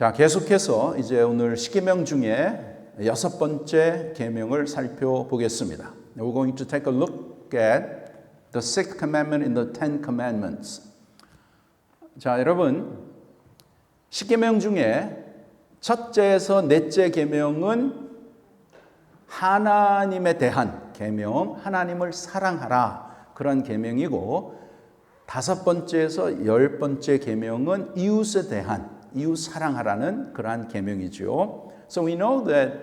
자, 계속해서 이제 오늘 10계명 중에 6번째 계명을 살펴보겠습니다. We're going to take a look at the sixth commandment in the Ten Commandments. 자, 여러분, 10계명 중에 첫째에서 넷째 계명은 하나님에 대한 계명, 하나님을 사랑하라 그런 계명이고, 5번째에서 10번째 계명은 이웃에 대한 이웃 사랑하라는 그러한 계명이죠. So we know that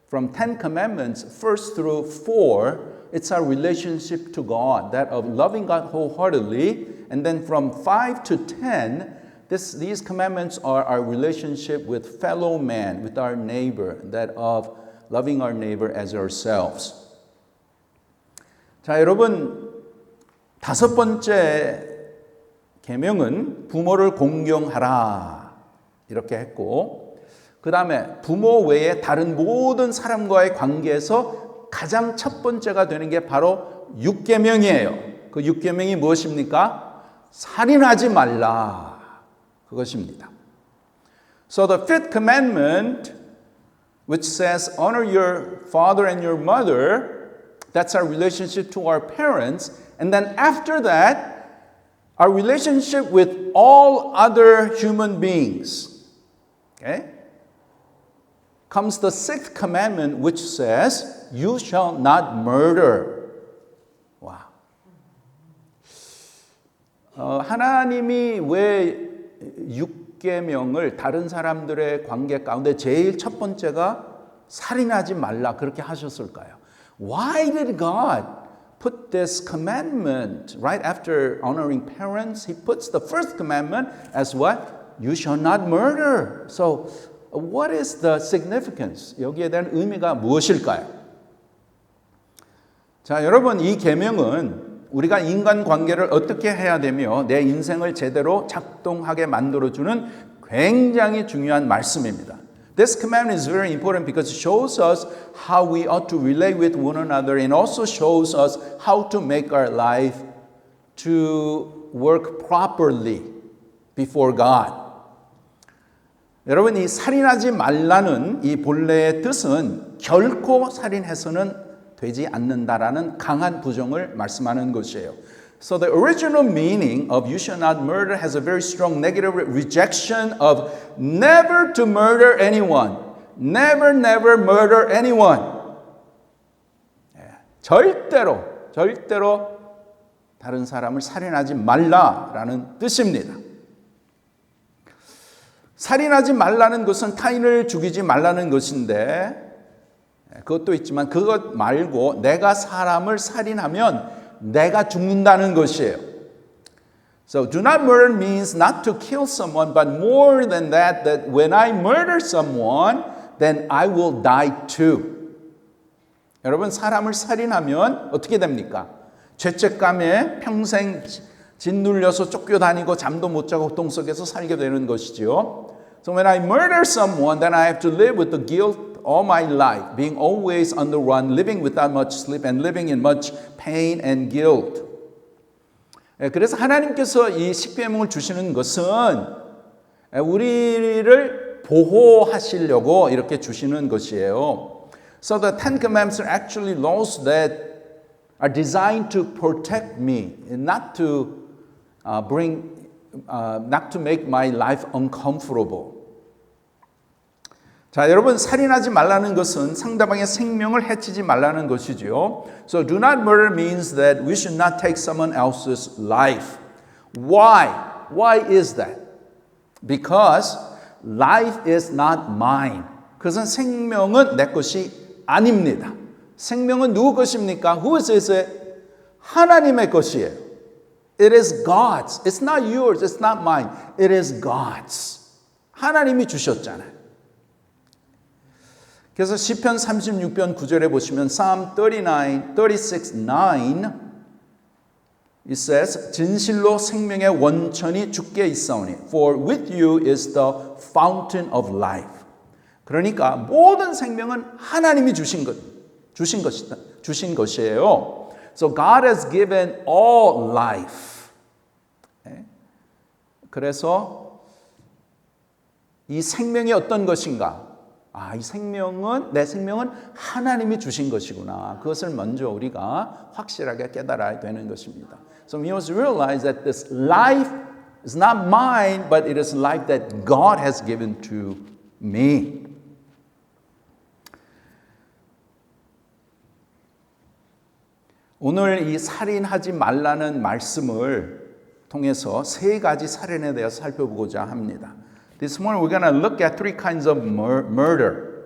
from 10 commandments, 1 through 4, it's our relationship to God, that of loving God wholeheartedly. And then from 5 to 10, these commandments are our relationship with fellow man, with our neighbor, that of loving our neighbor as ourselves. 자, 여러분, 5번째 계명은 부모를 공경하라 이렇게 했고, 그 다음에 부모 외에 다른 모든 사람과의 관계에서 가장 첫 번째가 되는 게 바로 6계명이에요. 그 6계명이 무엇입니까? 살인하지 말라, 그것입니다. So the fifth commandment, which says honor your father and your mother, that's our relationship to our parents. And then after that, our relationship with all other human beings. Okay? Comes the sixth commandment, which says, you shall not murder. 와. 하나님이 왜 6계명을 다른 사람들의 관계 가운데 제일 첫 번째가 살인하지 말라 그렇게 하셨을까요? Why did God put this commandment right after honoring parents? He puts the first commandment as what? You shall not murder. So, what is the significance? 여기에 대한 의미가 무엇일까요? 자, 여러분, 이 계명은 우리가 인간 관계를 어떻게 해야 되며 내 인생을 제대로 작동하게 만들어주는 굉장히 중요한 말씀입니다. This commandment is very important because it shows us how we ought to relate with one another and also shows us how to make our life to work properly before God. 여러분, 이 살인하지 말라는 이 본래의 뜻은 결코 살인해서는 되지 않는다라는 강한 부정을 말씀하는 것이에요. So the original meaning of you shall not murder has a very strong negative rejection of never to murder anyone. Never, never murder anyone. 절대로 다른 사람을 살인하지 말라라는 뜻입니다. 살인하지 말라는 것은 타인을 죽이지 말라는 것인데, 그것도 있지만 그것 말고 내가 사람을 살인하면 내가 죽는다는 것이에요. So do not murder means not to kill someone, but more than that, that when I murder someone, then I will die too. 여러분, 사람을 살인하면 어떻게 됩니까? 죄책감에 평생 짓눌려서 쫓겨다니고 잠도 못 자고 고통 속에서 살게 되는 것이죠. So when I murder someone, then I have to live with the guilt all my life, being always on the run, living without much sleep, and living in much pain and guilt. 그래서 하나님께서 이 십계명을 주시는 것은 우리를 보호하시려고 이렇게 주시는 것이에요. So the Ten Commandments are actually laws that are designed to protect me, not to not to make my life uncomfortable. 자, 여러분, 살인하지 말라는 것은 상대방의 생명을 해치지 말라는 것이죠. So do not murder means that we should not take someone else's life. Why? Why is that? Because life is not mine. 그것은 생명은 내 것이 아닙니다. 생명은 누구 것입니까? Whose is it? 하나님의 것이에요. It is God's. It's not yours. It's not mine. It is God's. 하나님이 주셨잖아요. 그래서 시편 36편 9절에 보시면 Psalm 36:9 it says 진실로 생명의 원천이 주께 있사오니 for with you is the fountain of life. 그러니까 모든 생명은 하나님이 주신 것이에요. So God has given all life. 그래서 이 생명이 어떤 것인가? 이 생명은, 내 생명은 하나님이 주신 것이구나. 그것을 먼저 우리가 확실하게 깨달아야 되는 것입니다. So we must realize that this life is not mine, but it is life that God has given to me. 오늘 이 살인하지 말라는 말씀을 통해서 세 가지 살인에 대해서 살펴보고자 합니다. This morning we're going to look at three kinds of murder.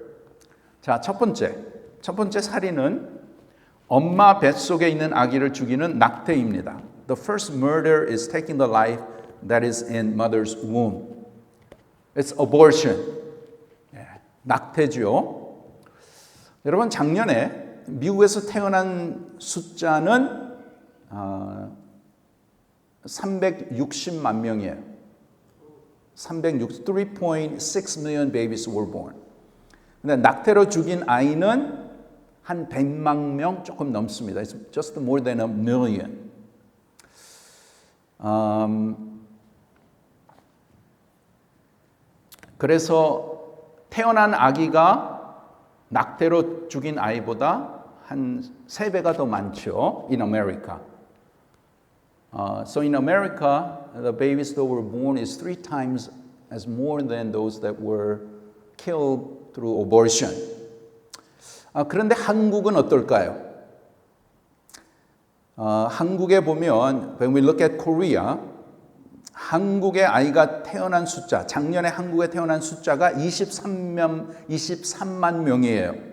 자, 첫 번째 살인은 엄마 뱃속에 있는 아기를 죽이는 낙태입니다. The first murder is taking the life that is in mother's womb. It's abortion. 낙태죠. 여러분, 작년에 미국에서 태어난 숫자는 360만 명이에요. 363.6 million babies were born. 근데 낙태로 죽인 아이는 한 100만 명 조금 넘습니다. It's just more than a million. 그래서 태어난 아기가 낙태로 죽인 아이보다 한 3배가 더 많죠. In America. So in America, the babies that were born is 3 times as more than those that were killed through abortion. 그런데 한국은 어떨까요? 한국에 보면, when we look at Korea, 한국의 아이가 태어난 숫자, 작년에 한국에 태어난 숫자가 23만 명이에요.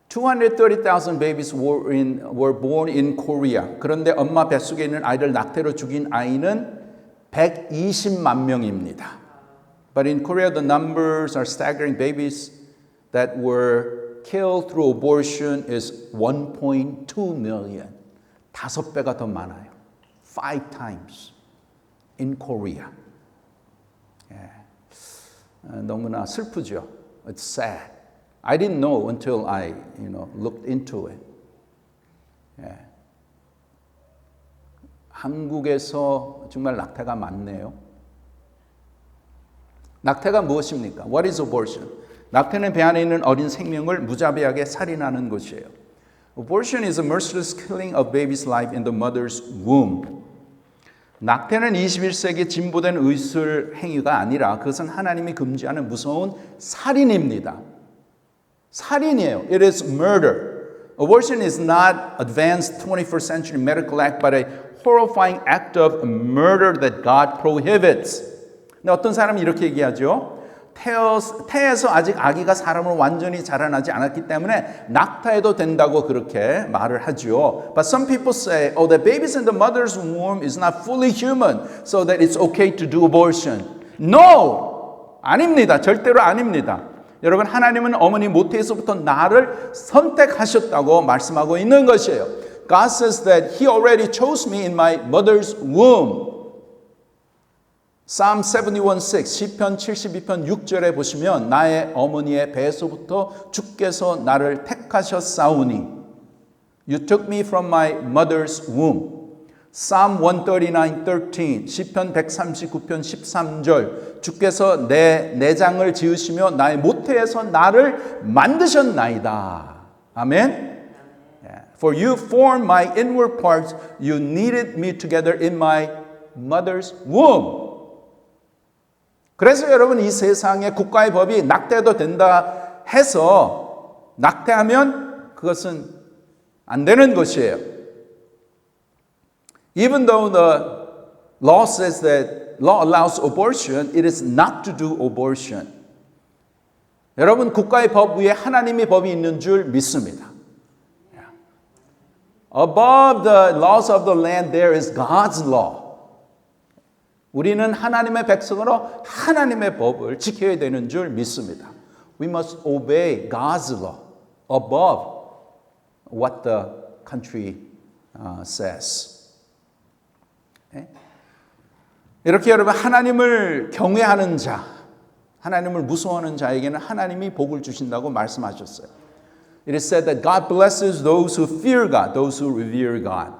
230,000 babies were born in Korea. 그런데 엄마 뱃속에 있는 아이를 낙태로 죽인 아이는 120만 명입니다. But in Korea, the numbers are staggering. Babies that were killed through abortion is 1.2 million. 5배가 더 많아요. 5 times in Korea. 너무나 슬프죠. It's sad. I didn't know until I, looked into it. 한국에서 정말 낙태가 많네요. 낙태가 무엇입니까? What is abortion? 낙태는 배 안에 있는 어린 생명을 무자비하게 살인하는 것이에요. Abortion is a merciless killing of baby's life in the mother's womb. 낙태는 21세기 진보된 의술 행위가 아니라 그것은 하나님이 금지하는 무서운 살인입니다. 살인이에요. It is murder. Abortion is not advanced 21st century medical act, but a horrifying act of murder that God prohibits. 근데 어떤 사람이 이렇게 얘기하죠. 태에서 아직 아기가 사람으로 완전히 자라나지 않았기 때문에 낙태해도 된다고 그렇게 말을 하죠. But some people say, the babies in the mother's womb is not fully human, so that it's okay to do abortion. No! 아닙니다. 절대로 아닙니다. 여러분, 하나님은 어머니 모태에서부터 나를 선택하셨다고 말씀하고 있는 것이에요. God says that He already chose me in my mother's womb. Psalm 71:6, 시편 72편 6절에 보시면 나의 어머니의 배에서부터 주께서 나를 택하셨사오니 You took me from my mother's womb. Psalm 139:13, 시편 139편 13절 주께서 내 내장을 지으시며 나의 모태에서 나를 만드셨나이다. 아멘. For you formed my inward parts, you knitted me together in my mother's womb. 그래서 여러분, 이 세상의 국가의 법이 낙태도 된다 해서 낙태하면 그것은 안 되는 것이에요. Even though the law says that law allows abortion, it is not to do abortion. 여러분, 국가의 법 위에 하나님의 법이 있는 줄 믿습니다. Above the laws of the land, there is God's law. 우리는 하나님의 백성으로 하나님의 법을 지켜야 되는 줄 믿습니다. We must obey God's law above what the country says. 이렇게 여러분, 하나님을 경외하는 자, 하나님을 무서워하는 자에게는 하나님이 복을 주신다고 말씀하셨어요. It is said that God blesses those who fear God, those who revere God.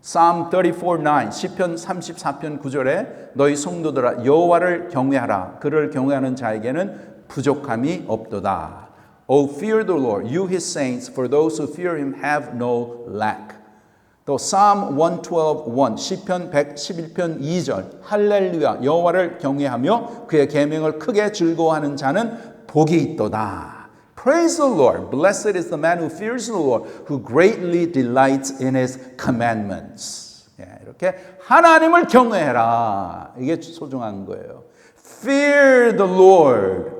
Psalm 34:9 시편 34편 9절에 너희 성도들아 여호와를 경외하라. 그를 경외하는 자에게는 부족함이 없도다. O fear the Lord, you his saints, for those who fear him have no lack. 또 Psalm 112:1 시편 111편 2절 할렐루야 여호와를 경외하며 그의 계명을 크게 즐거워하는 자는 복이 있도다. Praise the Lord. Blessed is the man who fears the Lord, who greatly delights in his commandments. 이렇게 하나님을 경외해라. 이게 소중한 거예요. Fear the Lord.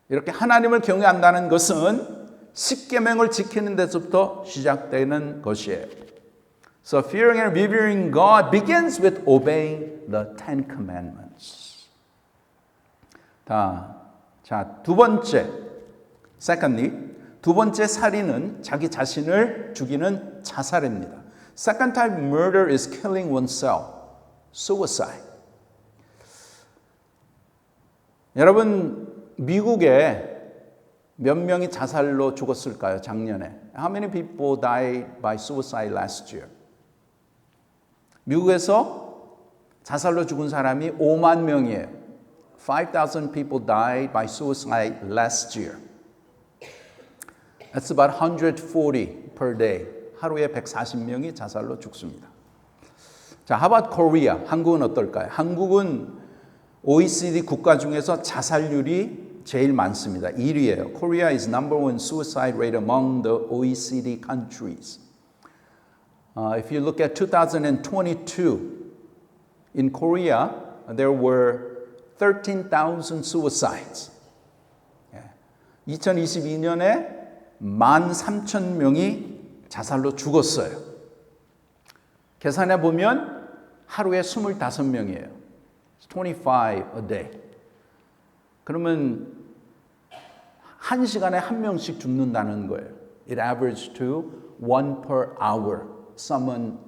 이렇게 하나님을 경외한다는 것은 십계명을 지키는 데서부터 시작되는 것이에요. So fearing and revering God begins with obeying the Ten Commandments. 자, 두 번째, secondly, 두 번째 살인은 자기 자신을 죽이는 자살입니다. Second type murder is killing oneself, suicide. 여러분, 미국에 몇 명이 자살로 죽었을까요? 작년에. How many people died by suicide last year? 미국에서 자살로 죽은 사람이 5만 명이에요. 5,000 people died by suicide last year. That's about 140 per day. 하루에 140명이 자살로 죽습니다. 자, how about Korea? 한국은 어떨까요? 한국은 OECD 국가 중에서 자살률이 제일 많습니다. 1위예요. Korea is number one suicide rate among the OECD countries. If you look at 2022, in Korea, there were 13,000 suicides. 2022년에 13,000명이 자살로 죽었어요. 계산해 보면 하루에 25명이에요. 25 a day. 그러면 한 시간에 한 명씩 죽는다는 거예요. It averages to 1 per hour. Someone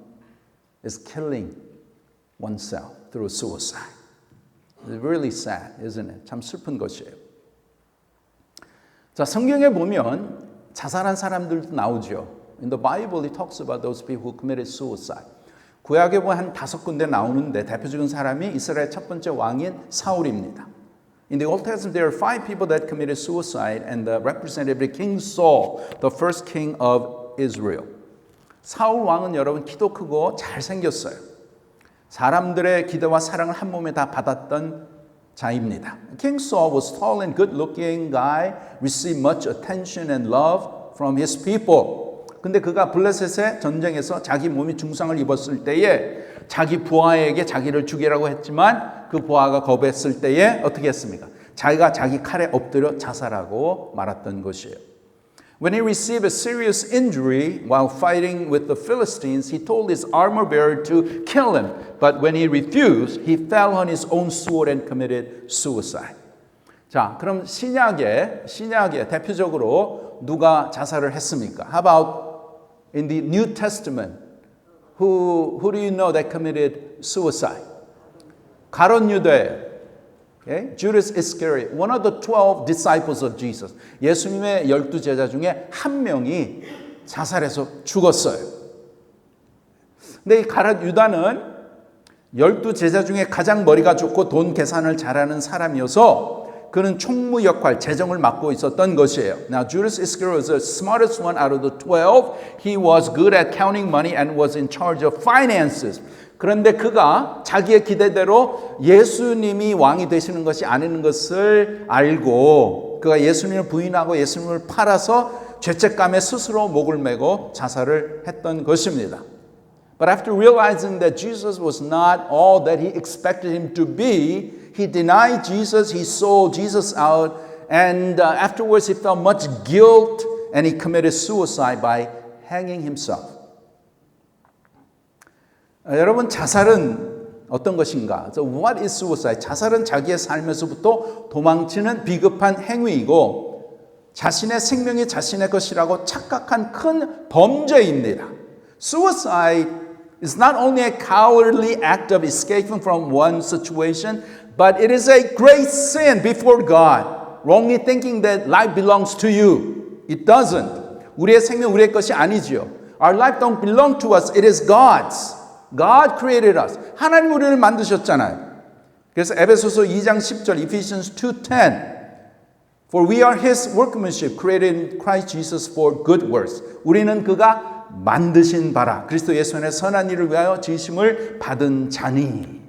is killing oneself through suicide. It's really sad, isn't it? 참 슬픈 것이에요. 자, 성경에 보면 자살한 사람들도 나오죠. In the Bible, it talks about those people who committed suicide. 구약에 보면 한 5군데 나오는데 대표적인 사람이 이스라엘 첫 번째 왕인 사울입니다. In the Old Testament, there are 5 people that committed suicide, and the representative King Saul, the first king of Israel. 사울 왕은 여러분 키도 크고 잘생겼어요. 사람들의 기대와 사랑을 한 몸에 다 받았던 자입니다. King Saul was tall and good-looking guy, received much attention and love from his people. 근데 그가 블레셋의 전쟁에서 자기 몸이 중상을 입었을 때에 자기 부하에게 자기를 죽이라고 했지만 그 부하가 거부했을 때에 어떻게 했습니까? 자기가 자기 칼에 엎드려 자살하고 말았던 것이에요. When he received a serious injury while fighting with the Philistines, he told his armor bearer to kill him. But when he refused, he fell on his own sword and committed suicide. 자, 그럼 신약에 대표적으로 누가 자살을 했습니까? How about in the New Testament, who do you know that committed suicide? 가룟 유대, okay? Judas Iscariot, one of the 12 disciples of Jesus. 예수님의 12제자 중에 한 명이 자살해서 죽었어요. 근데 이 가룟 유다는 12제자 중에 가장 머리가 좋고 돈 계산을 잘하는 사람이어서 그는 총무 역할, 재정을 맡고 있었던 것이에요. Now, Judas Iscariot was the smartest one out of the 12. He was good at counting money and was in charge of finances. 그런데 그가 자기의 기대대로 예수님이 왕이 되시는 것이 아닌 것을 알고 그가 예수님을 부인하고 예수님을 팔아서 죄책감에 스스로 목을 메고 자살을 했던 것입니다. But after realizing that Jesus was not all that he expected him to be, he denied Jesus, he sold Jesus out, and afterwards he felt much guilt and he committed suicide by hanging himself. 여러분, 자살은 어떤 것인가? So what is suicide? 자살은 자기의 삶에서부터 도망치는 비겁한 행위이고 자신의 생명이 자신의 것이라고 착각한 큰 범죄입니다. Suicide is not only a cowardly act of escaping from one situation, but it is a great sin before God, wrongly thinking that life belongs to you. It doesn't. 우리의 생명 우리의 것이 아니지요. Our life don't belong to us. It is God's. God created us. 하나님 우리를 만드셨잖아요. 그래서 에베소서 2장 10절, Ephesians 2:10 For we are His workmanship created in Christ Jesus for good works. 우리는 그가 만드신 바라 그리스도 예수 안에 선한 일을 위하여 지으심을 받은 자니.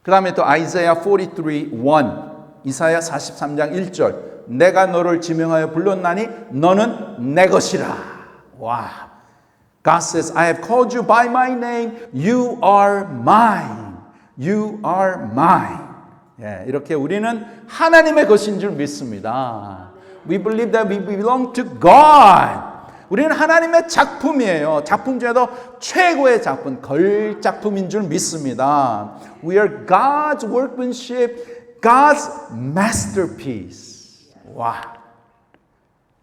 그 다음에 또 아이사야 43:1 이사야 43장 1절 내가 너를 지명하여 불렀나니 너는 내 것이라. 와. God says, I have called you by my name. You are mine. You are mine. 예, 이렇게 우리는 하나님의 것인 줄 믿습니다. We believe that we belong to God. 우리는 하나님의 작품이에요. 작품 중에도 최고의 작품, 걸작품인 줄 믿습니다. We are God's workmanship, God's masterpiece. 와.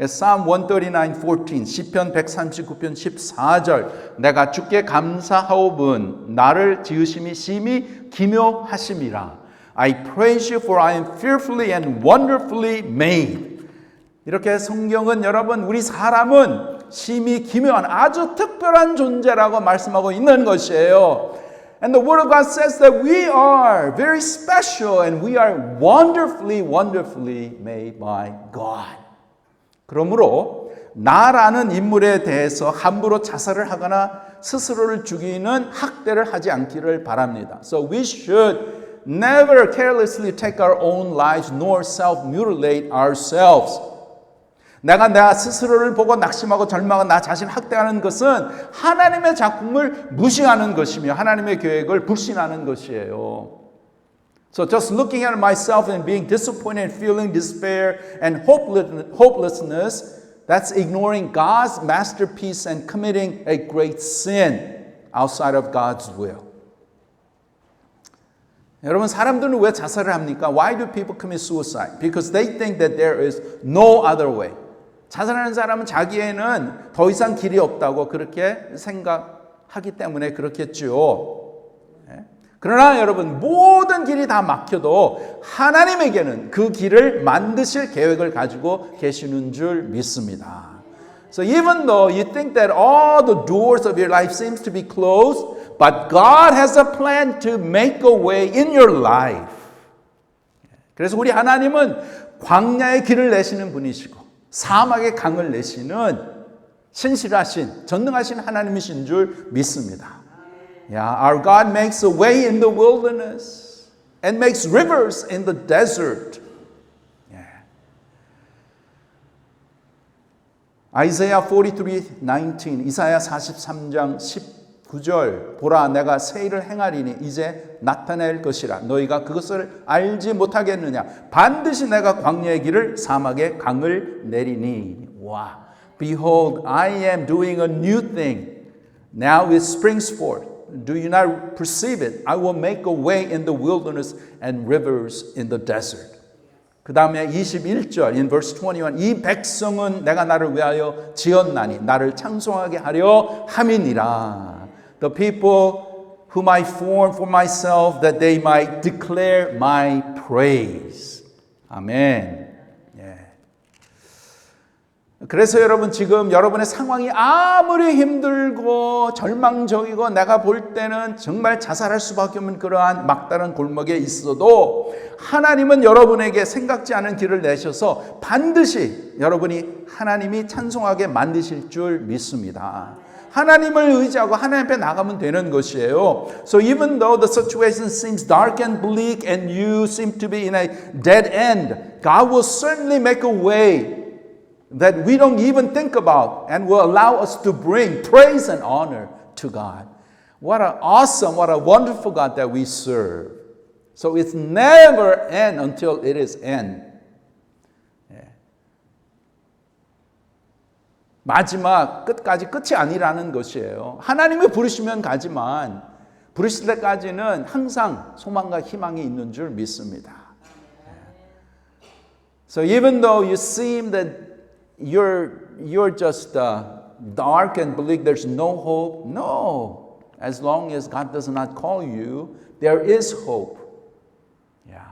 Psalm 139:14 시편 139편 14절 내가 주께 감사하오분 나를 지으심이 심히 기묘하심이라. I praise you for I am fearfully and wonderfully made. 이렇게 성경은 여러분 우리 사람은 심히 기묘한 아주 특별한 존재라고 말씀하고 있는 것이에요. And the Word of God says that we are very special and we are wonderfully, wonderfully made by God. 그러므로 나라는 인물에 대해서 함부로 자살을 하거나 스스로를 죽이는 학대를 하지 않기를 바랍니다. So we should never carelessly take our own lives nor self-mutilate ourselves. 내가 나 스스로를 보고 낙심하고 절망하고 나 자신 학대하는 것은 하나님의 작품을 무시하는 것이며 하나님의 계획을 불신하는 것이에요. So just looking at myself and being disappointed, feeling despair and hopelessness, that's ignoring God's masterpiece and committing a great sin outside of God's will. 여러분 사람들은 왜 자살을 합니까? Why do people commit suicide? Because they think that there is no other way. 자살하는 사람은 자기에는 더 이상 길이 없다고 그렇게 생각하기 때문에 그렇겠죠. 그러나 여러분 모든 길이 다 막혀도 하나님에게는 그 길을 만드실 계획을 가지고 계시는 줄 믿습니다. So even though you think that all the doors of your life seems to be closed, but God has a plan to make a way in your life. 그래서 우리 하나님은 광야의 길을 내시는 분이시고 사막의 강을 내시는 신실하신 전능하신 하나님이신 줄 믿습니다. Yeah, our God makes a way in the wilderness and makes rivers in the desert. Yeah. Isaiah 43:19 이사야 43장 19절 보라 내가 새 일을 행하리니 이제 나타낼 것이라 너희가 그것을 알지 못하겠느냐 반드시 내가 광야의 길을 사막의 강을 내리니 와 Behold I am doing a new thing now it springs forth Do you not perceive it? I will make a way in the wilderness and rivers in the desert. 그 다음에 21절 in verse 21 이 백성은 내가 나를 위하여 지었나니 나를 찬송하게 하려 함이니라. The people whom I formed for myself that they might declare my praise. 아멘. 그래서 여러분 지금 여러분의 상황이 아무리 힘들고 절망적이고 내가 볼 때는 정말 자살할 수밖에 없는 그러한 막다른 골목에 있어도 하나님은 여러분에게 생각지 않은 길을 내셔서 반드시 여러분이 하나님이 찬송하게 만드실 줄 믿습니다. 하나님을 의지하고 하나님 앞에 나가면 되는 것이에요. So even though the situation seems dark and bleak and you seem to be in a dead end, God will certainly make a way that we don't even think about and will allow us to bring praise and honor to God. What an awesome, what a wonderful God that we serve. So it's never end until it is end. 마지막 끝까지 끝이 아니라는 것이에요. 하나님이 부르시면 가지만 부르실 때까지는 항상 소망과 희망이 있는 줄 믿습니다. So even though you seem that you're just dark and bleak, there's no hope. No. As long as God does not call you, there is hope. Yeah.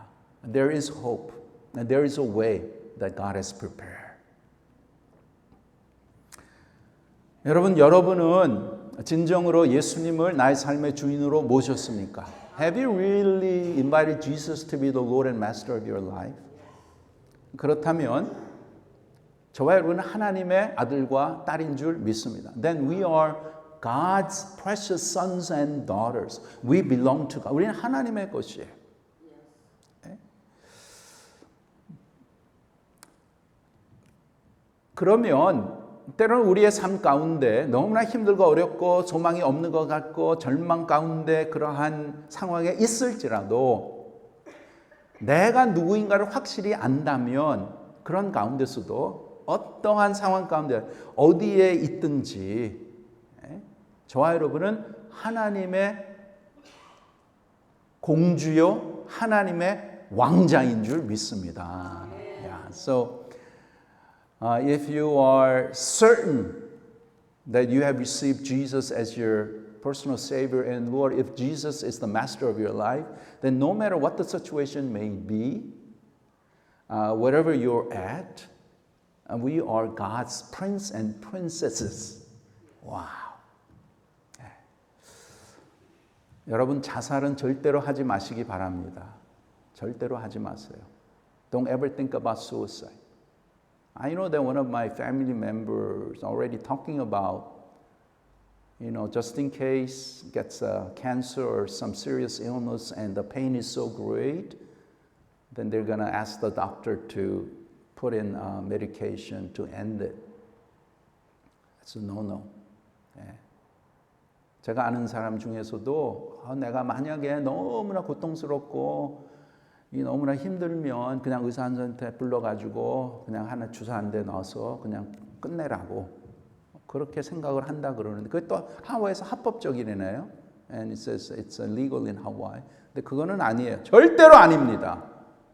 There is hope. And there is a way that God has prepared. 여러분은 진정으로 예수님을 나의 삶의 주인으로 모셨습니까? Have you really invited Jesus to be the Lord and Master of your life? 그렇다면 저와 여러분은 하나님의 아들과 딸인 줄 믿습니다. Then we are God's precious sons and daughters. We belong to God. 우리는 하나님의 것이에요. 그러면 때로는 우리의 삶 가운데 너무나 힘들고 어렵고 소망이 없는 것 같고 절망 가운데 그러한 상황에 있을지라도 내가 누구인가를 확실히 안다면 그런 가운데서도 어떠한 상황 가운데 어디에 있든지 저와 여러분은 하나님의 공주요 하나님의 왕자인 줄 믿습니다. Yeah. So if you are certain that you have received Jesus as your personal Savior and Lord, if Jesus is the master of your life, then no matter what the situation may be, wherever you're at, we are God's prince and princesses. Wow. 여러분 자살은 절대로 하지 마시기 바랍니다. 절대로 하지 마세요. Don't ever think about suicide. I know that one of my family members already talking about, just in case gets cancer or some serious illness and the pain is so great, then they're going to ask the doctor to put in medication to end it. That's a no-no. 예. 제가 아는 사람 중에서도 내가 만약에 너무나 고통스럽고 너무나 힘들면 그냥 의사 한테 불러가지고 그냥 하나 주사 한 대 넣어서 그냥 끝내라고 그렇게 생각을 한다 그러는데 그게 또 하와이에서 합법적이래요. And it says it's illegal in Hawaii. 근데 그거는 아니에요. 절대로 아닙니다.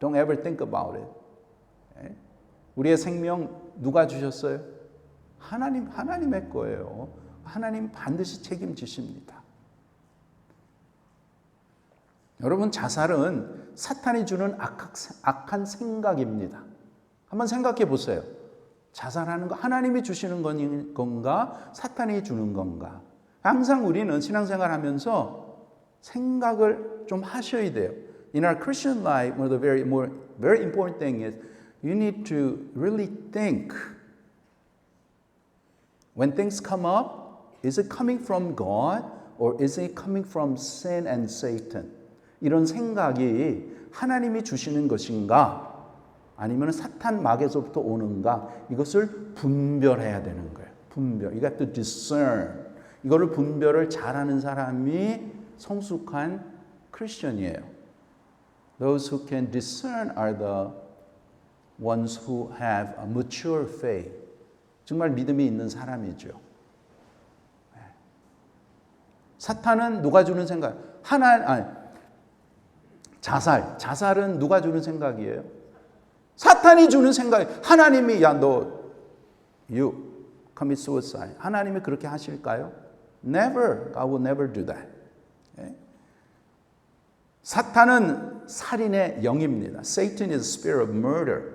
Don't ever think about it. 우리의 생명 누가 주셨어요? 하나님의 거예요. 하나님 반드시 책임지십니다. 여러분 자살은 사탄이 주는 악한 생각입니다. 한번 생각해 보세요. 자살하는 거 하나님이 주시는 건가? 사탄이 주는 건가? 항상 우리는 신앙생활 하면서 생각을 좀 하셔야 돼요. In our Christian life, one of the very important thing is you need to really think. When things come up, is it coming from God or is it coming from sin and Satan? 이런 생각이 하나님이 주시는 것인가 아니면 사탄 마귀에서부터 오는가 이것을 분별해야 되는 거예요. 분별. You got to discern. 이거를 분별을 잘하는 사람이 성숙한 크리스천이에요. Those who can discern are the ones who have a mature faith. 정말 믿음이 있는 사람이죠. 사탄은 누가 주는 생각? 자살은 누가 주는 생각이에요? 사탄이 주는 생각이에요. 하나님이 you commit suicide. 하나님이 그렇게 하실까요? Never. God will never do that. 사탄은 살인의 영입니다. Satan is the spirit of murder.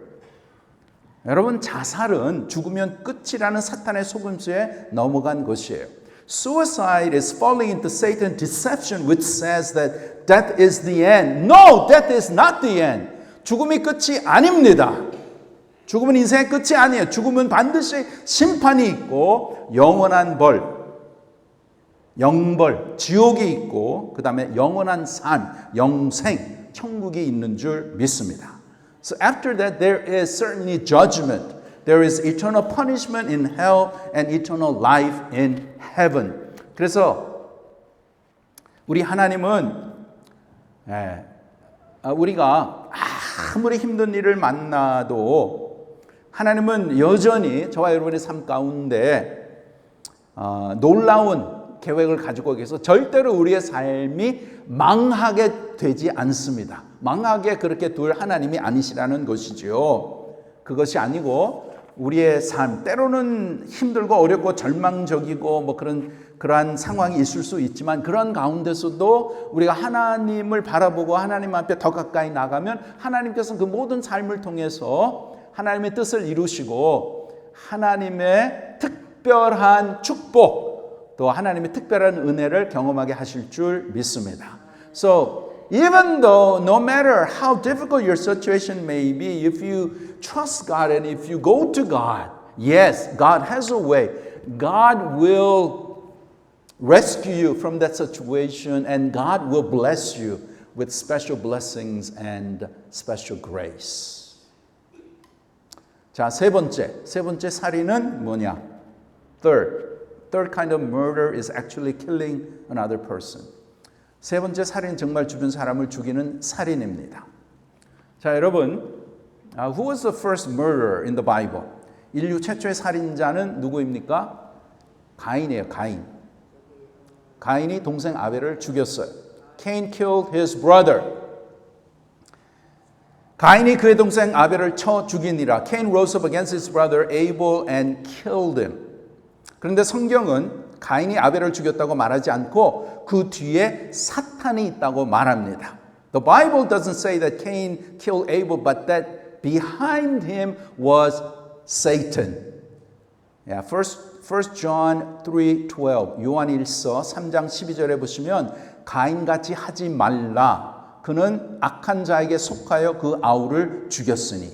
여러분 자살은 죽으면 끝이라는 사탄의 속임수에 넘어간 것이에요. Suicide is falling into Satan's deception which says that death is the end. No, death is not the end. 죽음이 끝이 아닙니다. 죽음은 인생의 끝이 아니에요. 죽음은 반드시 심판이 있고 영원한 벌, 영벌, 지옥이 있고 그 다음에 영원한 삶, 영생, 천국이 있는 줄 믿습니다. So after that there is certainly judgment. There is eternal punishment in hell and eternal life in heaven. 그래서 우리 하나님은 우리가 아무리 힘든 일을 만나도 하나님은 여전히 저와 여러분의 삶 가운데 놀라운 계획을 가지고 계셔서 절대로 우리의 삶이 망하게 되지 않습니다. 망하게 그렇게 둘 하나님이 아니시라는 것이죠. 그것이 아니고 우리의 삶 때로는 힘들고 어렵고 절망적이고 뭐 그러한 상황이 있을 수 있지만 그런 가운데서도 우리가 하나님을 바라보고 하나님 앞에 더 가까이 나가면 하나님께서 그 모든 삶을 통해서 하나님의 뜻을 이루시고 하나님의 특별한 축복, 또 하나님의 특별한 은혜를 경험하게 하실 줄 믿습니다. So even though no matter how difficult your situation may be, if you trust God and if you go to God, yes, God has a way. God will rescue you from that situation and God will bless you with special blessings and special grace. 자, 세 번째 살인은 뭐냐? Third kind of murder is actually killing another person. 세 번째 살인 정말 주변 사람을 죽이는 살인입니다. 자, 여러분, who was the first murderer in the Bible? 인류 최초의 살인자는 누구입니까? 가인이에요, 가인. 가인이 동생 아벨을 죽였어요. Cain killed his brother. 가인이 그의 동생 아벨을 쳐 죽이니라. Cain rose up against his brother Abel and killed him. 그런데 성경은 가인이 아벨을 죽였다고 말하지 않고 그 뒤에 사탄이 있다고 말합니다. The Bible doesn't say that Cain killed Abel, but that behind him was Satan. Yeah, First John 3:12 요한일서 3장 12절에 보시면 가인같이 하지 말라. 그는 악한 자에게 속하여 그 아우를 죽였으니.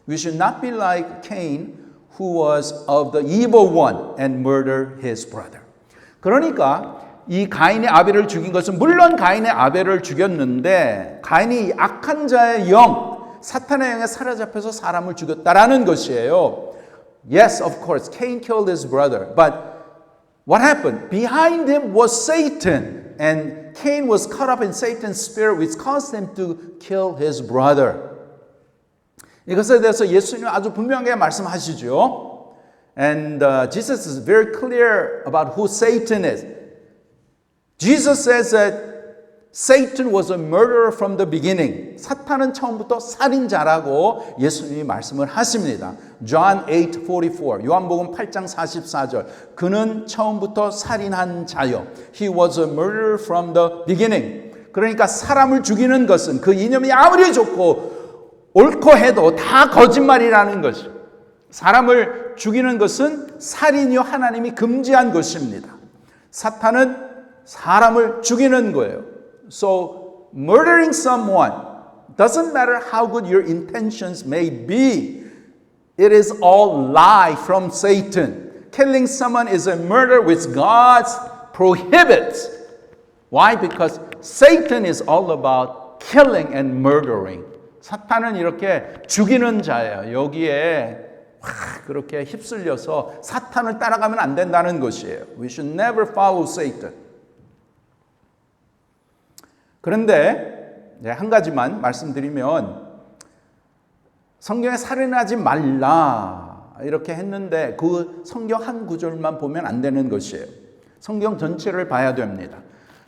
We should not be like Cain, who was of the evil one and murdered his brother. 그러니까 이 가인이 아벨을 죽인 것은 물론 가인의 아벨을 죽였는데 가인이 악한 자의 영, 사탄의 영에 사로잡혀서 사람을 죽였다라는 것이에요. Yes, of course, Cain killed his brother, but what happened? Behind him was Satan, and Cain was caught up in Satan's spirit, which caused him to kill his brother. 이것에 대해서 예수님은 아주 분명하게 말씀하시죠. And Jesus is very clear about who Satan is. Jesus says that Satan was a murderer from the beginning. 사탄은 처음부터 살인자라고 예수님이 말씀을 하십니다. John 8:44, 요한복음 8장 44절. 그는 처음부터 살인한 자요. He was a murderer from the beginning. 그러니까 사람을 죽이는 것은 그 이념이 아무리 좋고 옳고 해도 다 거짓말이라는 것이죠. 사람을 죽이는 것은 살인이요 하나님이 금지한 것입니다. 사탄은 사람을 죽이는 거예요. So murdering someone doesn't matter how good your intentions may be. It is all lie from Satan. Killing someone is a murder which God prohibits. Why? Because Satan is all about killing and murdering. 사탄은 이렇게 죽이는 자예요. 여기에 그렇게 휩쓸려서 사탄을 따라가면 안 된다는 것이에요. We should never follow Satan. 그런데 한 가지만 말씀드리면 성경에 살인하지 말라 이렇게 했는데 그 성경 한 구절만 보면 안 되는 것이에요. 성경 전체를 봐야 됩니다.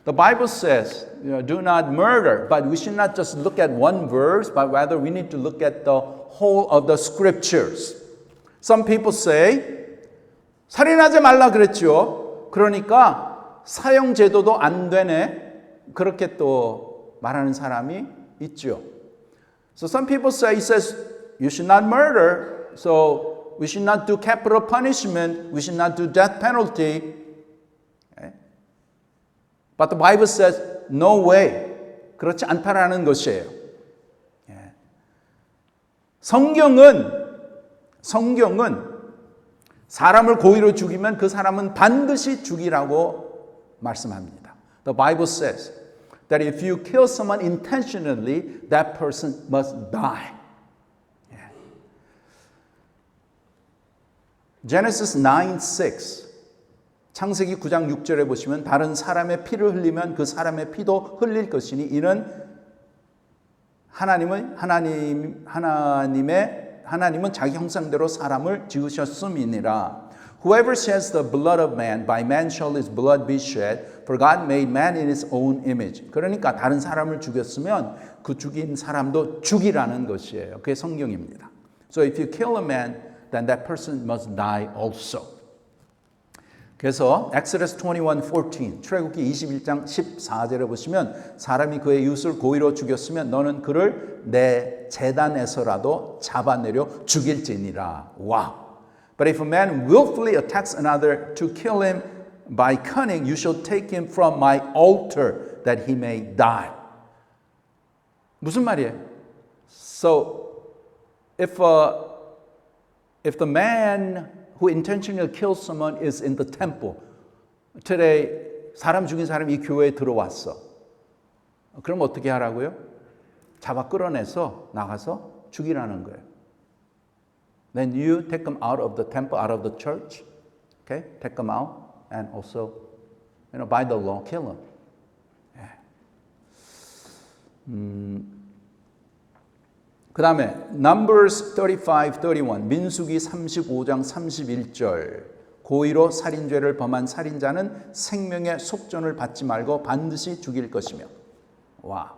The Bible says, do not murder, but we should not just look at one verse, but rather we need to look at the whole of the scriptures. Some people say, 살인하지 말라 그랬죠. 그러니까 사형제도도 안 되네. 그렇게 또 말하는 사람이 있죠. So some people say, it says, you should not murder, so we should not do capital punishment, we should not do death penalty. But the Bible says, no way. 그렇지 않다라는 것이에요. 성경은 사람을 고의로 죽이면 그 사람은 반드시 죽이라고 말씀합니다. The Bible says that if you kill someone intentionally, that person must die. Genesis 9:6 창세기 9장 6절에 보시면 다른 사람의 피를 흘리면 그 사람의 피도 흘릴 것이니 이는 하나님은 자기 형상대로 사람을 지으셨음이니라. Whoever sheds the blood of man, by man shall his blood be shed, for God made man in his own image. 그러니까 다른 사람을 죽였으면 그 죽인 사람도 죽이라는 것이에요. 그게 성경입니다. So if you kill a man, then that person must die also. 그래서 Exodus 21:14 출애굽기 21장 14절에 보시면 사람이 그의 이웃을 고의로 죽였으면 너는 그를 내 제단에서라도 잡아내려 죽일지니라. 와. But if a man willfully attacks another to kill him by cunning, you shall take him from my altar that he may die. 무슨 말이에요? So if the man who intentionally kills someone is in the temple, today 사람 죽인 사람이 이 교회에 들어왔어. 그럼 어떻게 하라고요? 잡아 끌어내서 나가서 죽이라는 거예요. Then you take them out of the temple, out of the church. Okay? Take them out and also, by the law, kill them. 그 다음에 Numbers 35:31 민수기 35장 31절 고의로 살인죄를 범한 살인자는 생명의 속전을 받지 말고 반드시 죽일 것이며 와,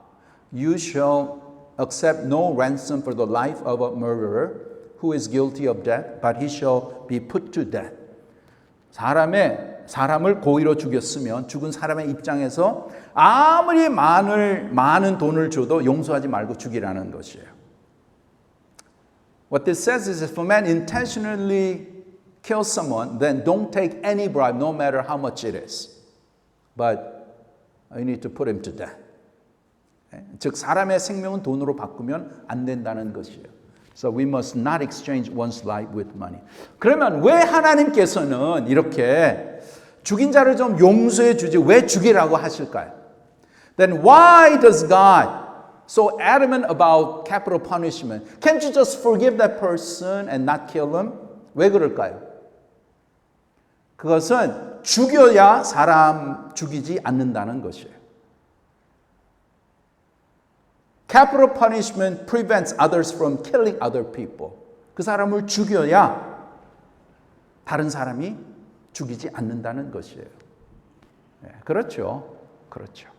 You shall accept no ransom for the life of a murderer who is guilty of death, but he shall be put to death. 사람을 고의로 죽였으면 죽은 사람의 입장에서 아무리 많은 돈을 줘도 용서하지 말고 죽이라는 것이에요. What this says is if a man intentionally kills someone, then don't take any bribe, no matter how much it is. But you need to put him to death. 즉 사람의 생명은 돈으로 바꾸면 안 된다는 것이에요. So we must not exchange one's life with money. 그러면 왜 하나님께서는 이렇게 죽인 자를 좀 용서해 주지 왜 죽이라고 하실까요? Then why does God so adamant about capital punishment? Can't you just forgive that person and not kill them? 왜 그럴까요? 그것은 죽여야 사람 죽이지 않는다는 것이에요. Capital punishment prevents others from killing other people. 그 사람을 죽여야 다른 사람이 죽이지 않는다는 것이에요. 네, 그렇죠. 그렇죠.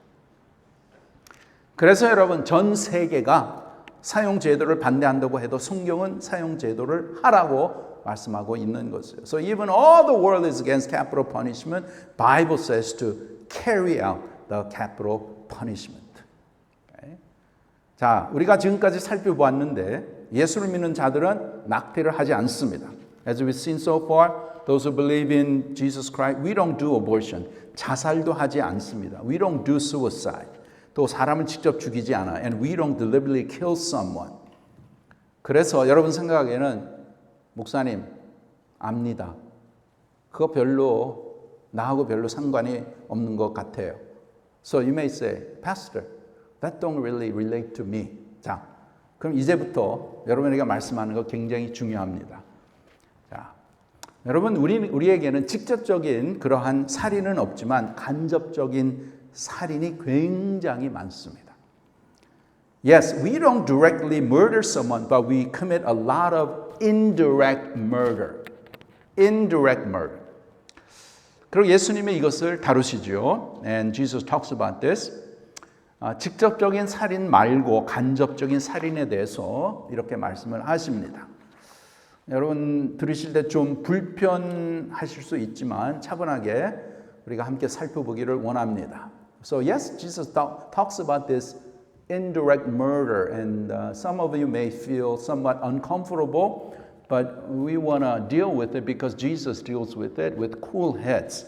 그래서 여러분 전 세계가 사용제도를 반대한다고 해도 성경은 사용제도를 하라고 말씀하고 있는 것이에요. So even all the world is against capital punishment, Bible says to carry out the capital punishment. 자, 우리가 지금까지 살펴보았는데 예수를 믿는 자들은 낙태를 하지 않습니다. As we've seen so far, those who believe in Jesus Christ, we don't do abortion. 자살도 하지 않습니다. We don't do suicide. 또 사람을 직접 죽이지 않아. And we don't deliberately kill someone. 그래서 여러분 생각에는 목사님, 압니다. 그거 나하고 별로 상관이 없는 것 같아요. So you may say, Pastor, that don't really relate to me. 자, 그럼 이제부터 여러분에게 말씀하는 거 굉장히 중요합니다. 자, 여러분 우리에게는 직접적인 그러한 살인은 없지만 간접적인 살인이 굉장히 많습니다. Yes, we don't directly murder someone, but we commit a lot of indirect murder. Indirect murder. 그리고 예수님이 이것을 다루시죠. And Jesus talks about this. 직접적인 살인 말고 간접적인 살인에 대해서 이렇게 말씀을 하십니다. 여러분 들으실 때 좀 불편하실 수 있지만 차분하게 우리가 함께 살펴보기를 원합니다. So yes, Jesus talks about this indirect murder and some of you may feel somewhat uncomfortable, but we want to deal with it because Jesus deals with it with cool heads.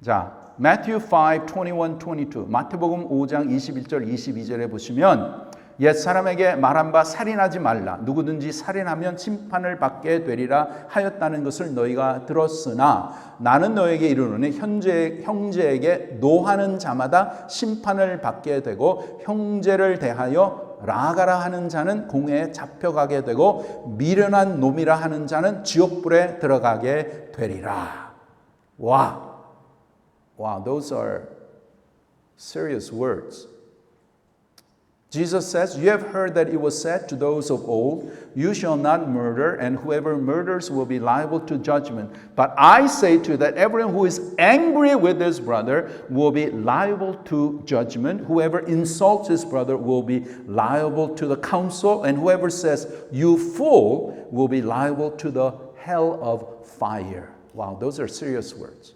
자, Matthew 5:21-22 마태복음 5장 21절 22절에 보시면 옛 사람에게 말한 바 살인하지 말라 누구든지 살인하면 심판을 받게 되리라 하였다는 것을 너희가 들었으나 나는 너에게 이르노니 형제에게 노하는 자마다 심판을 받게 되고 형제를 대하여 라가라 하는 자는 공회에 잡혀가게 되고 미련한 놈이라 하는 자는 지옥불에 들어가게 되리라. Wow, those are serious words. Jesus says, you have heard that it was said to those of old, you shall not murder, and whoever murders will be liable to judgment. But I say to you that everyone who is angry with his brother will be liable to judgment. Whoever insults his brother will be liable to the council, and whoever says, you fool, will be liable to the hell of fire. Wow, those are serious words.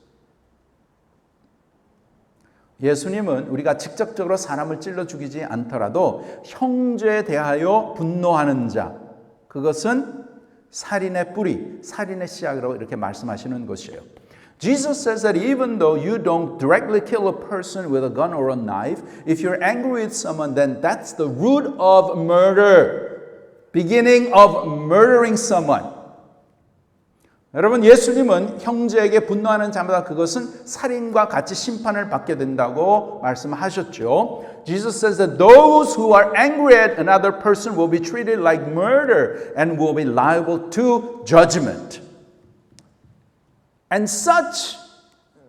예수님은 우리가 직접적으로 사람을 찔러 죽이지 않더라도 형제에 대하여 분노하는 자, 그것은 살인의 뿌리, 살인의 시작이라고 이렇게 말씀하시는 것이에요. Jesus says that even though you don't directly kill a person with a gun or a knife, if you're angry with someone, then that's the root of murder, beginning of murdering someone. 여러분, 예수님은 형제에게 분노하는 자마다 그것은 살인과 같이 심판을 받게 된다고 말씀하셨죠. Jesus says that those who are angry at another person will be treated like murder and will be liable to judgment. And such,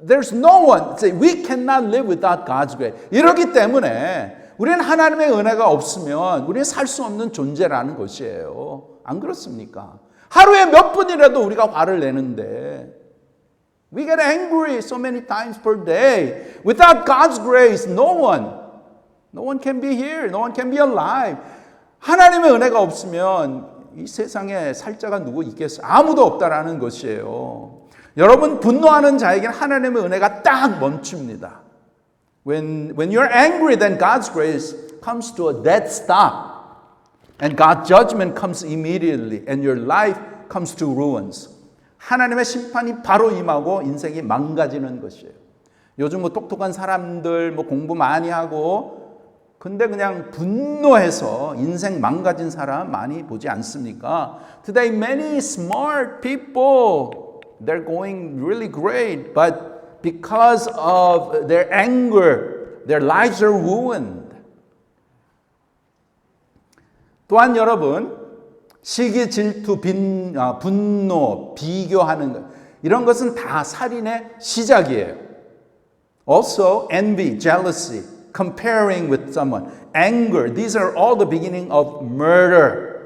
there's no one, we cannot live without God's grace. 이러기 때문에 우리는 하나님의 은혜가 없으면 우리는 살 수 없는 존재라는 것이에요. 안 그렇습니까? 하루에 몇 번이라도 우리가 화를 내는데 we get angry so many times per day. Without God's grace, no one can be here. No one can be alive. 하나님의 은혜가 없으면 이 세상에 살 자가 누구 있겠어요? 아무도 없다라는 것이에요. 여러분, 분노하는 자에게는 하나님의 은혜가 딱 멈춥니다. When you're angry, then God's grace comes to a dead stop. And God's judgment comes immediately, and your life comes to ruins. 하나님의 심판이 바로 임하고 인생이 망가지는 것이에요. 요즘 뭐 똑똑한 사람들 뭐 공부 많이 하고 근데 그냥 분노해서 인생 망가진 사람 많이 보지 않습니까? Today many smart people, they're going really great, but because of their anger, their lives are ruined. 또한 여러분, 시기, 질투, 분노, 비교하는 것, 이런 것은 다 살인의 시작이에요. Also, envy, jealousy, comparing with someone, anger, these are all the beginning of murder.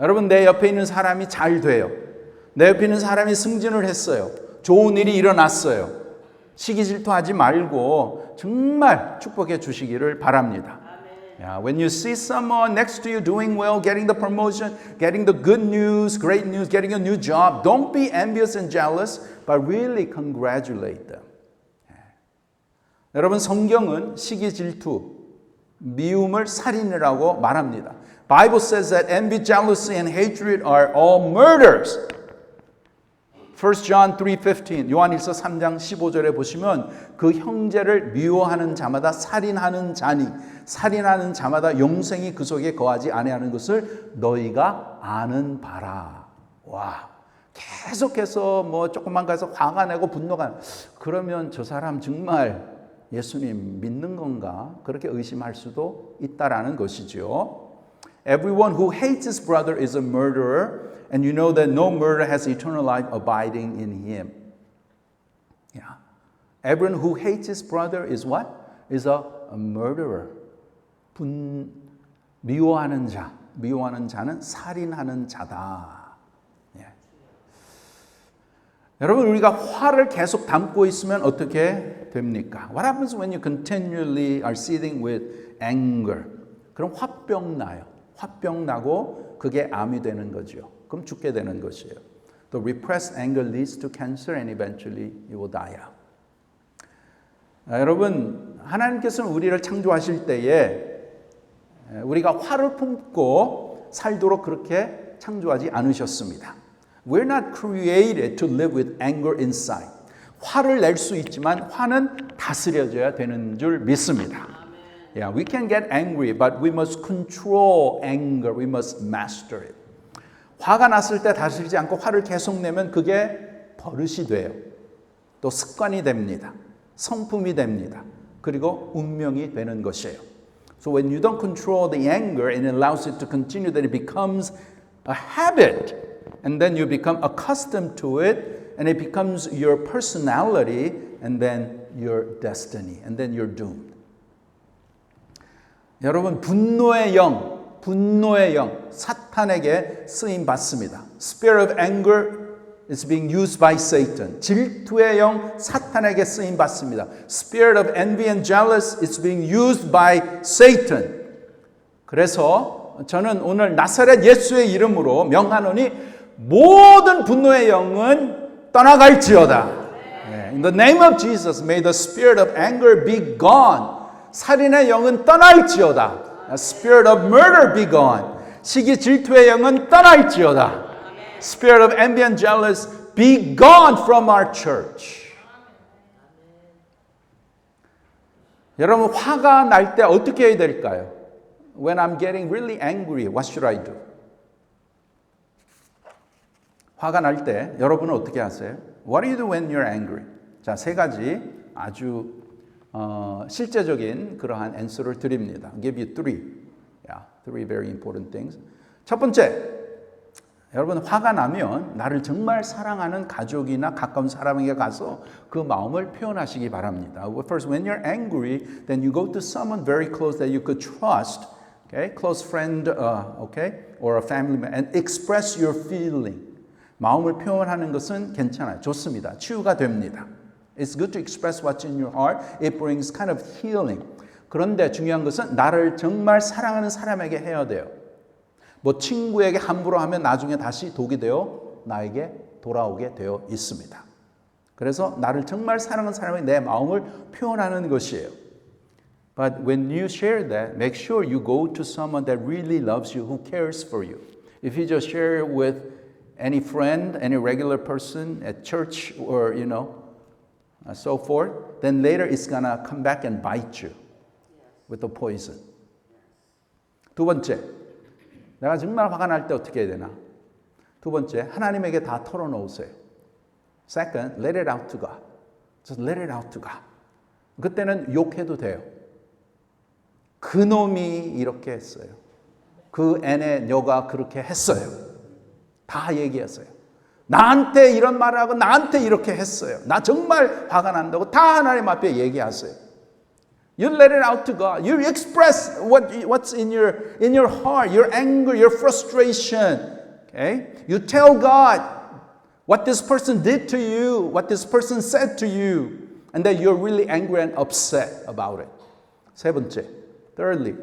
여러분, 내 옆에 있는 사람이 잘 돼요. 내 옆에 있는 사람이 승진을 했어요. 좋은 일이 일어났어요. 시기, 질투하지 말고 정말 축복해 주시기를 바랍니다. Yeah, when you see someone next to you doing well, getting the promotion, getting the good news, great news, getting a new job, don't be envious and jealous, but really congratulate them. 여러분, 성경은 시기, 질투, 미움을 살인이라고 말합니다. Bible says that envy, jealousy, and hatred are all murders. 1 John 3:15, 요한일서 3장 15절에 보시면 그 형제를 미워하는 자마다 살인하는 자니 살인하는 자마다 영생이 그 속에 거하지 아니하는 것을 너희가 아는 바라. 와, 계속해서 뭐 조금만 가서 화가 나고 분노가 그러면 저 사람 정말 예수님 믿는 건가? 그렇게 의심할 수도 있다라는 것이죠. Everyone who hates his brother is a murderer. And you know that no murderer has eternal life abiding in him. Yeah. Everyone who hates his brother is what? Is a murderer. 미워하는 자는 살인하는 자다. Yeah. 여러분, 우리가 화를 계속 담고 있으면 어떻게 됩니까? What happens when you continually are seething with anger? 그럼 화병 나요. 화병 나고 그게 암이 되는 거죠. 그럼 죽게 되는 것이에요. The repressed anger leads to cancer and eventually you will die out. 여러분, 하나님께서는 우리를 창조하실 때에 우리가 화를 품고 살도록 그렇게 창조하지 않으셨습니다. We're not created to live with anger inside. 화를 낼 수 있지만 화는 다스려져야 되는 줄 믿습니다. Yeah, we can get angry, but we must control anger. We must master it. 화가 났을 때 다스리지 않고 화를 계속 내면 그게 버릇이 돼요. 또 습관이 됩니다. 성품이 됩니다. 그리고 운명이 되는 것이에요. So when you don't control the anger and it allows it to continue, then it becomes a habit. And then you become accustomed to it and it becomes your personality and then your destiny. And then you're doomed. 여러분, 분노의 영, 사탄에게 쓰임 받습니다. Spirit of anger is being used by Satan. 질투의 영, 사탄에게 쓰임 받습니다. Spirit of envy and jealous is being used by Satan. 그래서 저는 오늘 나사렛 예수의 이름으로 명하노니 모든 분노의 영은 떠나갈지어다. In the name of Jesus, may the spirit of anger be gone. 살인의 영은 떠날지어다. A spirit of murder be gone. 시기 질투의 영은 떠날지어다. Spirit of envy and jealous be gone from our church. 여러분 화가 날 때 어떻게 해야 될까요? When I'm getting really angry, what should I do? 화가 날 때 여러분은 어떻게 하세요? What do you do when you're angry? 자, 세 가지 아주 실제적인 그러한 answer를 드립니다. I'll give you three very important things. 첫 번째, 여러분 화가 나면 나를 정말 사랑하는 가족이나 가까운 사람에게 가서 그 마음을 표현하시기 바랍니다. First, when you're angry, then you go to someone very close that you could trust, okay, close friend, okay, or a family member, and express your feeling. 마음을 표현하는 것은 괜찮아요. 좋습니다. 치유가 됩니다. It's good to express what's in your heart. It brings kind of healing. 그런데 중요한 것은 나를 정말 사랑하는 사람에게 해야 돼요. 뭐 친구에게 함부로 하면 나중에 다시 독이 되어 나에게 돌아오게 되어 있습니다. 그래서 나를 정말 사랑하는 사람에게 내 마음을 표현하는 것이에요. But when you share that, make sure you go to someone that really loves you, who cares for you. If you just share it with any friend, any regular person at church or, so forth, then later it's gonna come back and bite you with the poison. 두 번째, 내가 정말 화가 날 때 어떻게 해야 되나? 두 번째, 하나님에게 다 털어놓으세요. Second, let it out to God. Just let it out to God. 그때는 욕해도 돼요. 그놈이 이렇게 했어요. 그 애네 너가 그렇게 했어요. 다 얘기했어요. 나한테 이런 말을 하고 나한테 이렇게 했어요. 나 정말 화가 난다고 다 하나님 앞에 얘기하세요. You let it out to God. You express what's in your heart, your anger, your frustration. Okay? You tell God what this person did to you, what this person said to you, and that you're really angry and upset about it. 세 번째, thirdly,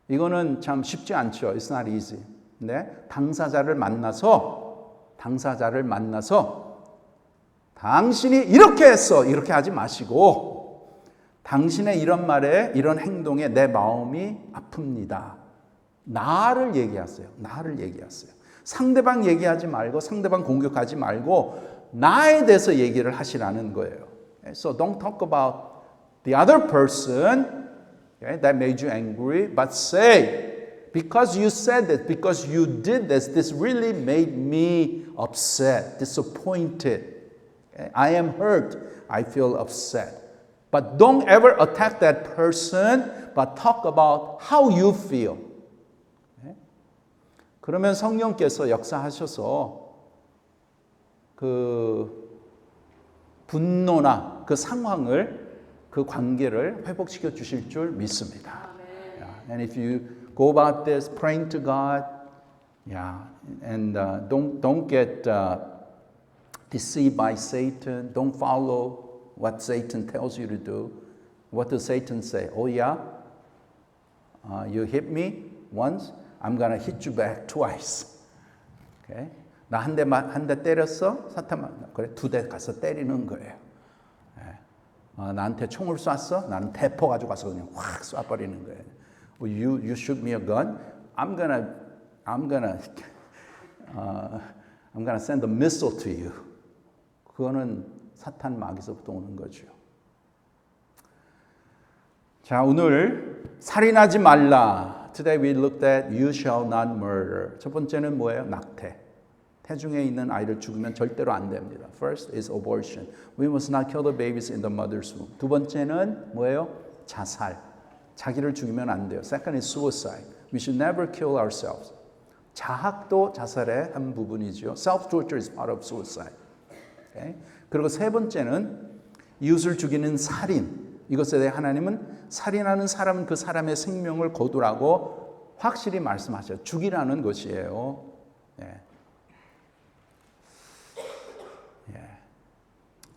이거는 참 쉽지 않죠. It's not easy. 네, 당사자를 만나서 당신이 이렇게 했어 이렇게 하지 마시고 당신의 이런 말에 이런 행동에 내 마음이 아픕니다. 나를 얘기하세요. 상대방 얘기하지 말고 상대방 공격하지 말고 나에 대해서 얘기를 하시라는 거예요. So don't talk about the other person, okay, that made you angry, but say because you said this, because you did this, this really made me upset, disappointed. Okay? I am hurt. I feel upset. But don't ever attack that person, but talk about how you feel. Okay? 그러면 성령께서 역사하셔서 그 분노나 그 상황을, 그 관계를 회복시켜 주실 줄 믿습니다. Yeah. And if you go about this, praying to God, and don't get deceived by Satan. Don't follow what Satan tells you to do. What does Satan say? Oh yeah, you hit me once, I'm gonna hit you back twice. Okay? 나 한 대 때렸어, 사탄만 그래 2대 가서 때리는 거예요. 나한테 총을 쐈어, 나는 대포 가지고 가서 그냥 확 쏴버리는 거예요. You shoot me a gun, I'm gonna send a missile to you. 그거는 사탄 마귀서부터 오는 거죠. 자, 오늘 살인하지 말라. Today we looked at you shall not murder. 첫 번째는 뭐예요? 낙태. 태중에 있는 아이를 죽이면 절대로 안 됩니다. First is abortion. We must not kill the babies in the mother's womb. 두 번째는 뭐예요? 자살. 자기를 죽이면 안 돼요. Second is suicide. We should never kill ourselves. 자학도 자살의 한 부분이죠. Self-torture is part of suicide. Okay? 그리고 세 번째는 이웃을 죽이는 살인. 이것에 대해 하나님은 살인하는 사람은 그 사람의 생명을 거두라고 확실히 말씀하셔요. 죽이라는 것이에요. 예.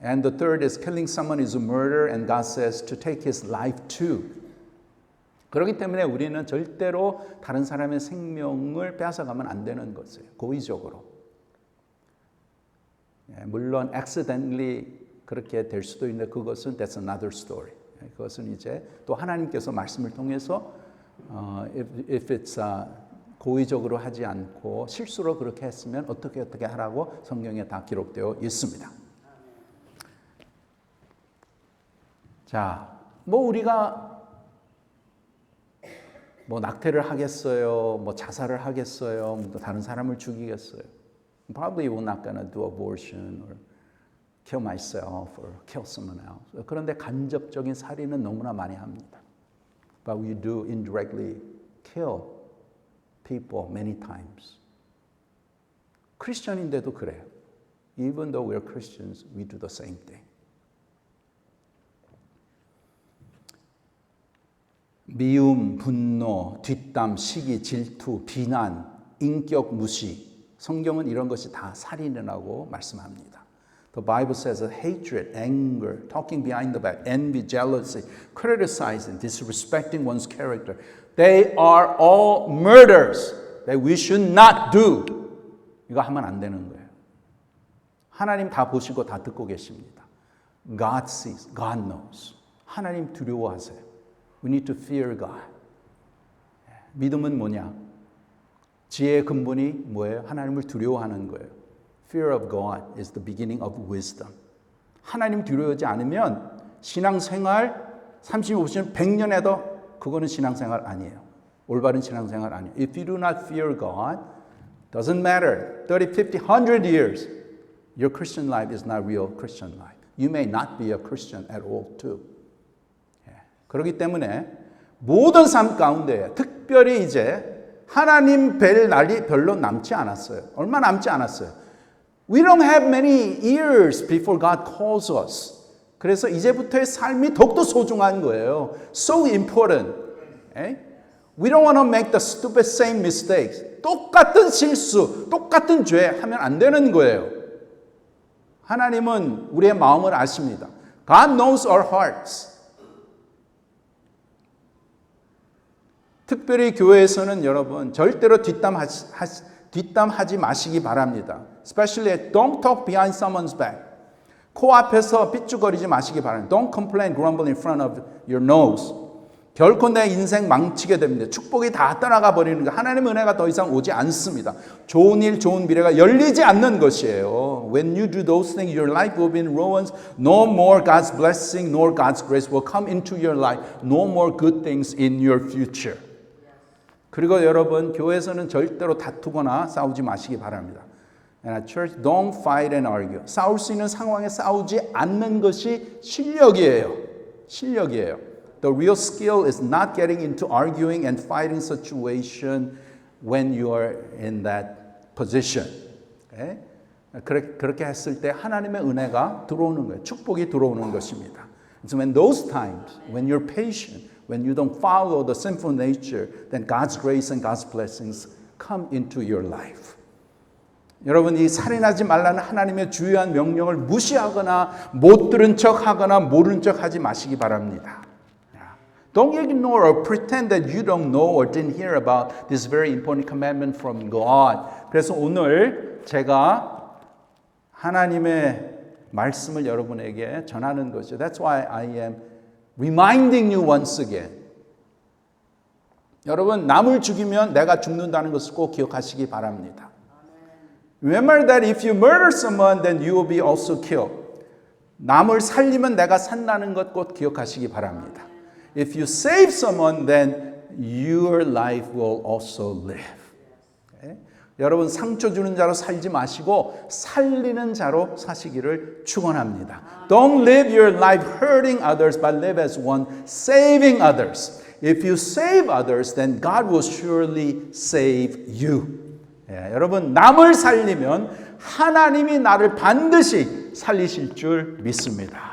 And the third is killing someone is a murder, and God says to take his life too. 그렇기 때문에 우리는 절대로 다른 사람의 생명을 빼앗아가면 안 되는 것이에요. 고의적으로. 물론 accidentally 그렇게 될 수도 있는데 그것은 that's another story. 그것은 이제 또 하나님께서 말씀을 통해서 if it's 고의적으로 하지 않고 실수로 그렇게 했으면 어떻게 하라고 성경에 다 기록되어 있습니다. 자, 우리가 낙태를 하겠어요? 자살을 하겠어요? 다른 사람을 죽이겠어요? Probably we're not gonna do abortion or kill myself or kill someone else. 그런데 간접적인 살인은 너무나 많이 합니다. But we do indirectly kill people many times. 크리스천인데도 그래요. Even though we're Christians, we do the same thing. 미움, 분노, 뒷담, 시기, 질투, 비난, 인격 무시. 성경은 이런 것이 다 살인이라고 말씀합니다. The Bible says that hatred, anger, talking behind the back, envy, jealousy, criticizing, disrespecting one's character, they are all murders that we should not do. 이거 하면 안 되는 거예요. 하나님 다 보시고 다 듣고 계십니다. God sees, God knows. 하나님 두려워하세요. We need to fear God. 믿음은 뭐냐? 지혜의 근본이 뭐예요? 하나님을 두려워하는 거예요. Fear of God is the beginning of wisdom. 하나님 두려워하지 않으면 신앙생활 35년, 100년 해도 그거는 신앙생활 아니에요. 올바른 신앙생활 아니에요. If you do not fear God, doesn't matter. 30, 50, 100 years, your Christian life is not real Christian life. You may not be a Christian at all too. 그렇기 때문에 모든 삶 가운데 특별히 이제 하나님 뵐 날이 별로 남지 않았어요. 얼마 남지 않았어요. We don't have many years before God calls us. 그래서 이제부터의 삶이 더욱더 소중한 거예요. So important. We don't want to make the stupid same mistakes. 똑같은 실수, 똑같은 죄 하면 안 되는 거예요. 하나님은 우리의 마음을 아십니다. God knows our hearts. 특별히 교회에서는 여러분 절대로 뒷담하지 마시기 바랍니다. Especially don't talk behind someone's back. 코앞에서 삐죽거리지 마시기 바랍니다. Don't complain, grumble in front of your nose. 결코 내 인생 망치게 됩니다. 축복이 다 떠나가 버리는 거. 하나님의 은혜가 더 이상 오지 않습니다. 좋은 일, 좋은 미래가 열리지 않는 것이에요. When you do those things, your life will be in ruins. No more God's blessing, nor God's grace will come into your life. No more good things in your future. 그리고 여러분, 교회에서는 절대로 다투거나 싸우지 마시기 바랍니다. And at church, don't fight and argue. 싸울 수 있는 상황에 싸우지 않는 것이 실력이에요. 실력이에요. The real skill is not getting into arguing and fighting situation when you are in that position. Okay? 그렇게 했을 때 하나님의 은혜가 들어오는 거예요. 축복이 들어오는 것입니다. So when those times, when you're patient, when you don't follow the sinful nature, then God's grace and God's blessings come into your life. 여러분, 이 살인하지 말라는 하나님의 주요한 명령을 무시하거나 못 들은 척하거나 모른 척하지 마시기 바랍니다. Don't ignore or pretend that you don't know or didn't hear about this very important commandment from God. 그래서 오늘 제가 하나님의 말씀을 여러분에게 전하는 것이죠. That's why I am reminding you once again. 여러분, 남을 죽이면 내가 죽는다는 것을 꼭 기억하시기 바랍니다. Remember that if you murder someone, then you will be also killed. 남을 살리면 내가 산다는 것 꼭 기억하시기 바랍니다. If you save someone, then your life will also live. Okay? 여러분, 상처 주는 자로 살지 마시고 살리는 자로 사시기를 축원합니다. Don't live your life hurting others, but live as one saving others. If you save others, then God will surely save you. 여러분, 남을 살리면 하나님이 나를 반드시 살리실 줄 믿습니다.